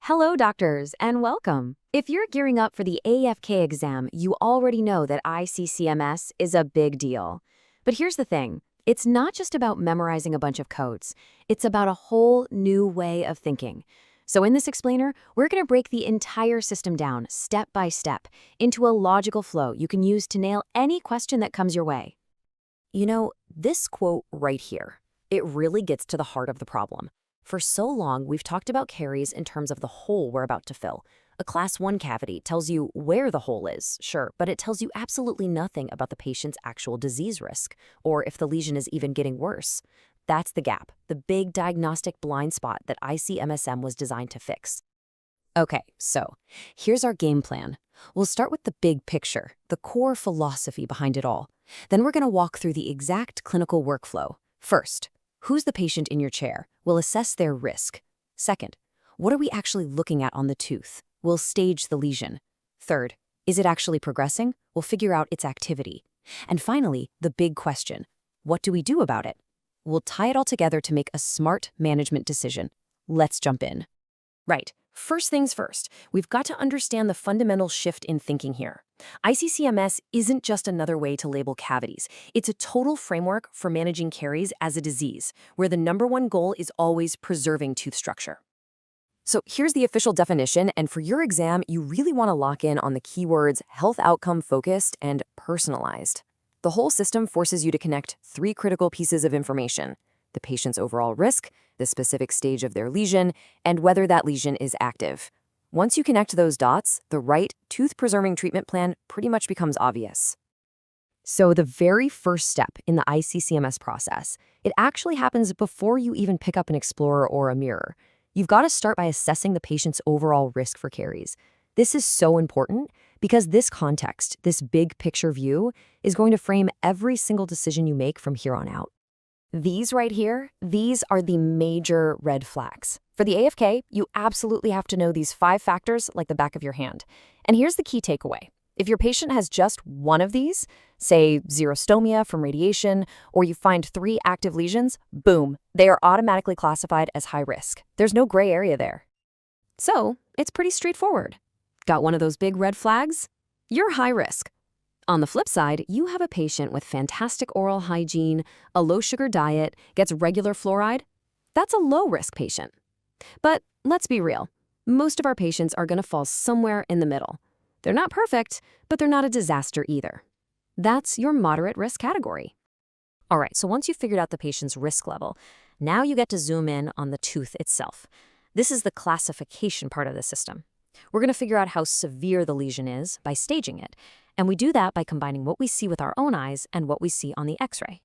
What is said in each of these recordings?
Hello, doctors, and welcome. If you're gearing up for the AFK exam, you already know that ICCMS is a big deal. But here's the thing. It's not just about memorizing a bunch of codes. It's about a whole new way of thinking. So in this explainer, we're going to break the entire system down, step by step, into a logical flow you can use to nail any question that comes your way. You know, this quote right here, it really gets to the heart of the problem. For so long, we've talked about caries in terms of the hole we're about to fill. A class 1 cavity tells you where the hole is, sure, but it tells you absolutely nothing about the patient's actual disease risk, or if the lesion is even getting worse. That's the gap, the big diagnostic blind spot that ICMSM was designed to fix. Okay, so here's our game plan. We'll start with the big picture, the core philosophy behind it all. Then we're going to walk through the exact clinical workflow. First, who's the patient in your chair? We'll assess their risk. Second, what are we actually looking at on the tooth? We'll stage the lesion. Third, is it actually progressing? We'll figure out its activity. And finally, the big question, what do we do about it? We'll tie it all together to make a smart management decision. Let's jump in. Right. First things first, we've got to understand the fundamental shift in thinking here. ICCMS isn't just another way to label cavities. It's a total framework for managing caries as a disease, where the #1 goal is always preserving tooth structure. So here's the official definition, and for your exam, you really want to lock in on the keywords health outcome focused and personalized. The whole system forces you to connect 3 critical pieces of information: the patient's overall risk, the specific stage of their lesion, and whether that lesion is active. Once you connect those dots, the right tooth-preserving treatment plan pretty much becomes obvious. So the very first step in the ICCMS process, it actually happens before you even pick up an Explorer or a mirror. You've got to start by assessing the patient's overall risk for caries. This is so important because this context, this big picture view, is going to frame every single decision you make from here on out. These right here, these are the major red flags. For the AFK, you absolutely have to know these 5 factors like the back of your hand. And here's the key takeaway. If your patient has just one of these, say xerostomia from radiation, or you find 3 active lesions, boom, they are automatically classified as high risk. There's no gray area there. So it's pretty straightforward. Got one of those big red flags? You're high risk. On the flip side, you have a patient with fantastic oral hygiene, a low-sugar diet, gets regular fluoride. That's a low-risk patient. But let's be real. Most of our patients are going to fall somewhere in the middle. They're not perfect, but they're not a disaster either. That's your moderate risk category. All right, so once you've figured out the patient's risk level, now you get to zoom in on the tooth itself. This is the classification part of the system. We're going to figure out how severe the lesion is by staging it. And we do that by combining what we see with our own eyes and what we see on the X-ray.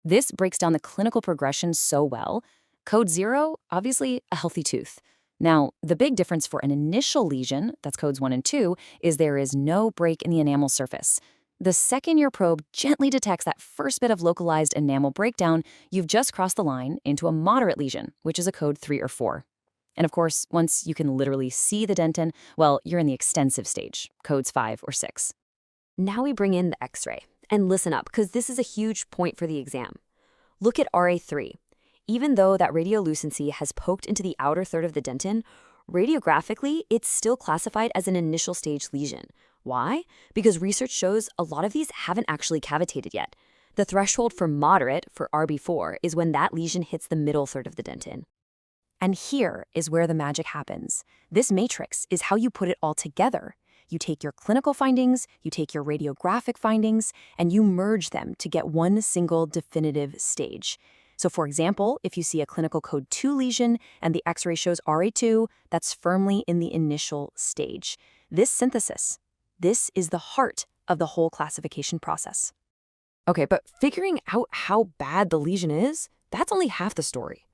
This breaks down the clinical progression so well. Code 0, obviously a healthy tooth. Now, the big difference for an initial lesion, that's codes 1 and 2, is there is no break in the enamel surface. The second your probe gently detects that first bit of localized enamel breakdown, you've just crossed the line into a moderate lesion, which is a code 3 or 4. And of course, once you can literally see the dentin, well, you're in the extensive stage, codes 5 or 6. Now we bring in the X-ray. And listen up, because this is a huge point for the exam. Look at RA3. Even though that radiolucency has poked into the outer third of the dentin, radiographically, it's still classified as an initial stage lesion. Why? Because research shows a lot of these haven't actually cavitated yet. The threshold for moderate, for RB4, is when that lesion hits the middle third of the dentin. And here is where the magic happens. This matrix is how you put it all together. You take your clinical findings, you take your radiographic findings, and you merge them to get one single definitive stage. So for example, if you see a clinical code 2 lesion and the X-ray shows RA2, that's firmly in the initial stage. This synthesis, this is the heart of the whole classification process. Okay, but figuring out how bad the lesion is, that's only half the story.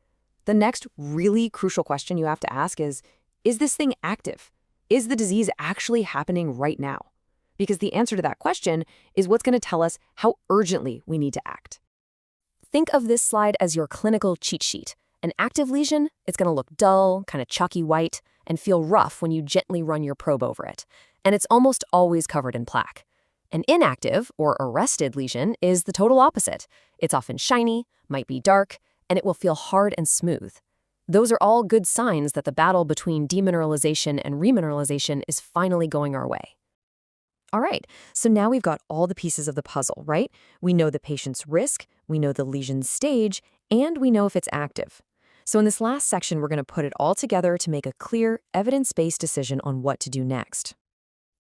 The next really crucial question you have to ask is this thing active? Is the disease actually happening right now? Because the answer to that question is what's going to tell us how urgently we need to act. Think of this slide as your clinical cheat sheet. An active lesion, it's going to look dull, kind of chalky white, and feel rough when you gently run your probe over it. And it's almost always covered in plaque. An inactive or arrested lesion is the total opposite. It's often shiny, might be dark, and it will feel hard and smooth. Those are all good signs that the battle between demineralization and remineralization is finally going our way. All right, so now we've got all the pieces of the puzzle, right? We know the patient's risk, we know the lesion's stage, and we know if it's active. So in this last section, we're going to put it all together to make a clear, evidence-based decision on what to do next.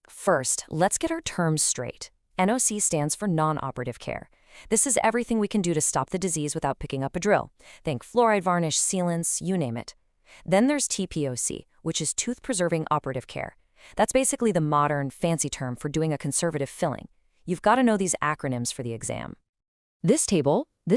First, let's get our terms straight. NOC stands for non-operative care. This is everything we can do to stop the disease without picking up a drill. Think fluoride varnish, sealants, you name it. Then there's TPOC, which is tooth-preserving operative care. That's basically the modern, fancy term for doing a conservative filling. You've got to know these acronyms for the exam. This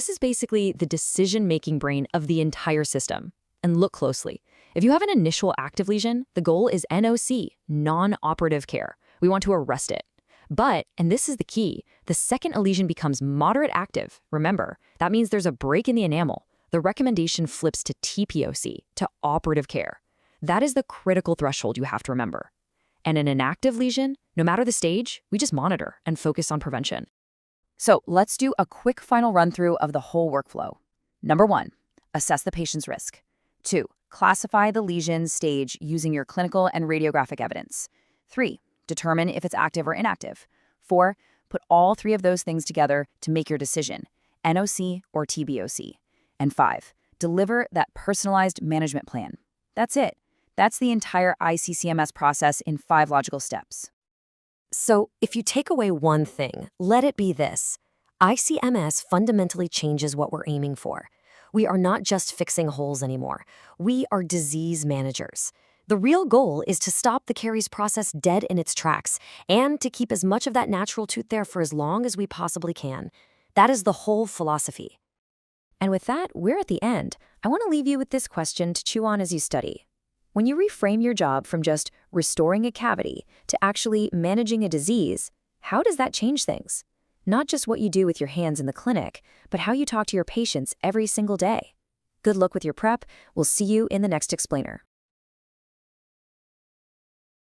is basically the decision-making brain of the entire system. And look closely. If you have an initial active lesion, the goal is NOC, non-operative care. We want to arrest it. But, and this is the key, the second a lesion becomes moderate active, remember, that means there's a break in the enamel. The recommendation flips to TPOC, to operative care. That is the critical threshold you have to remember. And in an active lesion, no matter the stage, we just monitor and focus on prevention. So let's do a quick final run-through of the whole workflow. Number 1, assess the patient's risk. 2, classify the lesion stage using your clinical and radiographic evidence. 3, determine if it's active or inactive. 4, put all 3 of those things together to make your decision, NOC or TBOC. And 5, deliver that personalized management plan. That's it. That's the entire ICCMS process in 5 logical steps. So, if you take away one thing, let it be this. ICMS fundamentally changes what we're aiming for. We are not just fixing holes anymore. We are disease managers. The real goal is to stop the caries process dead in its tracks and to keep as much of that natural tooth there for as long as we possibly can. That is the whole philosophy. And with that, we're at the end. I want to leave you with this question to chew on as you study. When you reframe your job from just restoring a cavity to actually managing a disease, how does that change things? Not just what you do with your hands in the clinic, but how you talk to your patients every single day. Good luck with your prep. We'll see you in the next explainer.